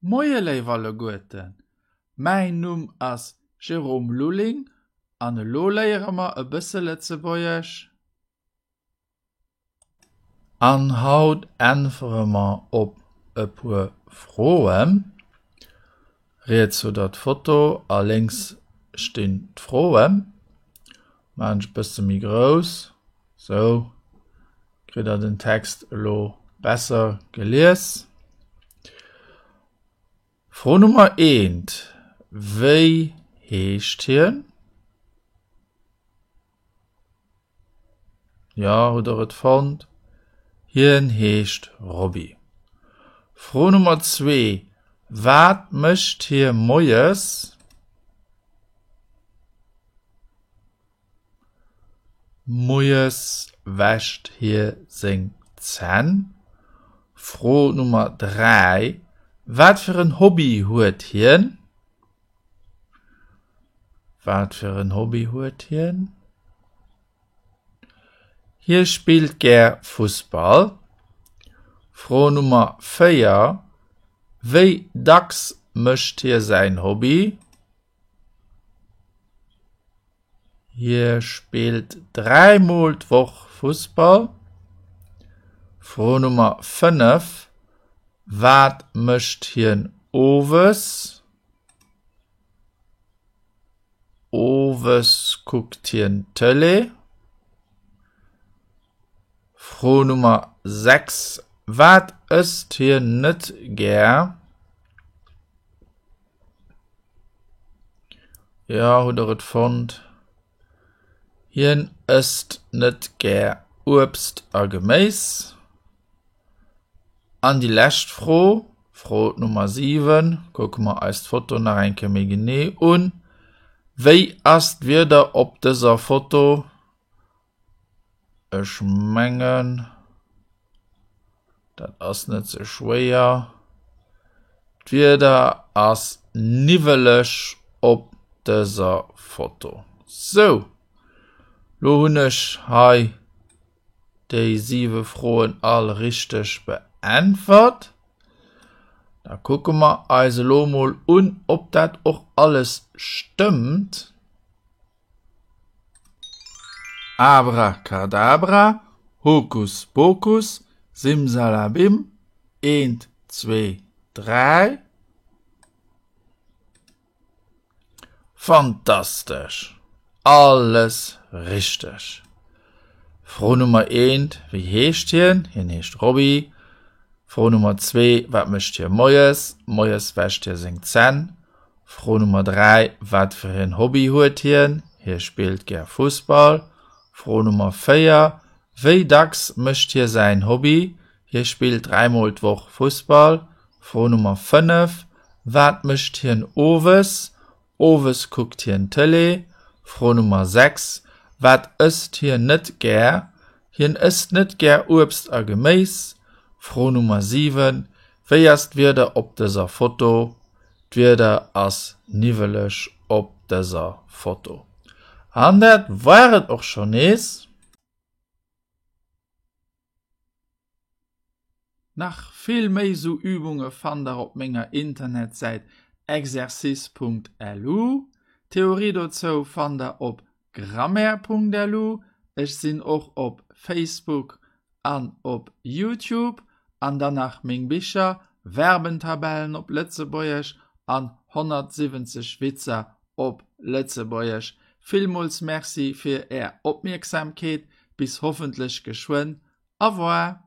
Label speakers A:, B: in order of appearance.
A: Moje leiwalle Guten. Mein Num as Jerome Lulling, an lo leiere ma e bësse Letzebäuerch. An haut enfere ma op e puer Froen. Reet zu dat Foto, a links stehen Froen. Manch bësse mi groß. So, kriegt den Text lo besser gelies. Froh Nummer 1. Wéi heescht hien? Ja, oder et fand. Hien heescht Robby. Froh Nummer 2. Wat mëscht hier Moies? Moies wäscht hier sing Zähn. Froh Nummer 3. Wat für ein Hobby huet hien? Wat für ein Hobby huet hien? Hier spielt ger Fußball. Froh Nummer 4. Wéi dacks mëscht hier sein Hobby? Hier spielt 3-mal die Woche Fußball. Froh Nummer 5. Wat mëscht hien owes? Owes guckt hien Tele. Froh Nummer 6. Wat isst hien net ger? Ja, oder et fand. Hien isst net ger Obst a Gemäß. An die letzte Froh, Froh Nummer 7, gucken wir als Foto nach ein mehr genau an. Wie ist wieder auf dieser Foto? Ich meine, das ist nicht so schwer. Wieder ist nivelig auf dieser Foto. So, lo hun ich die 7 Frohen alle richtig beantwortet. Da gucken wir also mal an, ob das auch alles stimmt. Abracadabra, Hokus Pokus, Simsalabim, 1, 2, 3. Fantastisch. Alles richtig. Froh Nummer 1, wie heescht hien? Hien heescht Robby. Froh Nummer 2, wat mëscht hier Moies? Moies wäscht hier sing Zähn. Froh Nummer 3, wat für ein Hobby huet hien? Hier spielt ger Fußball. Froh Nummer 4, wéi dacks mëscht hier sein Hobby? Hier spielt 3-mal die Woche Fußball. Froh Nummer 5, wat mëscht hien owes? Owes guckt hien Tele. Froh Nummer 6, wat isst hier net ger? Hien isst net ger Obst a Gemäß. Froh Nummer 7, wie ist wieder op dieser Foto? Wieder as nivelig op dieser Foto. Und das war auch schon is. Nach viel mehr so Übungen fand ihr auf meiner Internetseite exercice.lu. Theorie dazu fand ihr auf grammaire.lu. Ich bin auch auf Facebook und auf YouTube. Und danach mein Bücher, Verbentabellen auf Letzebäuerch und 170 Witze auf Letzebäuerch. Vielmals merci für Ihre Aufmerksamkeit. Bis hoffentlich geschwind. Au revoir.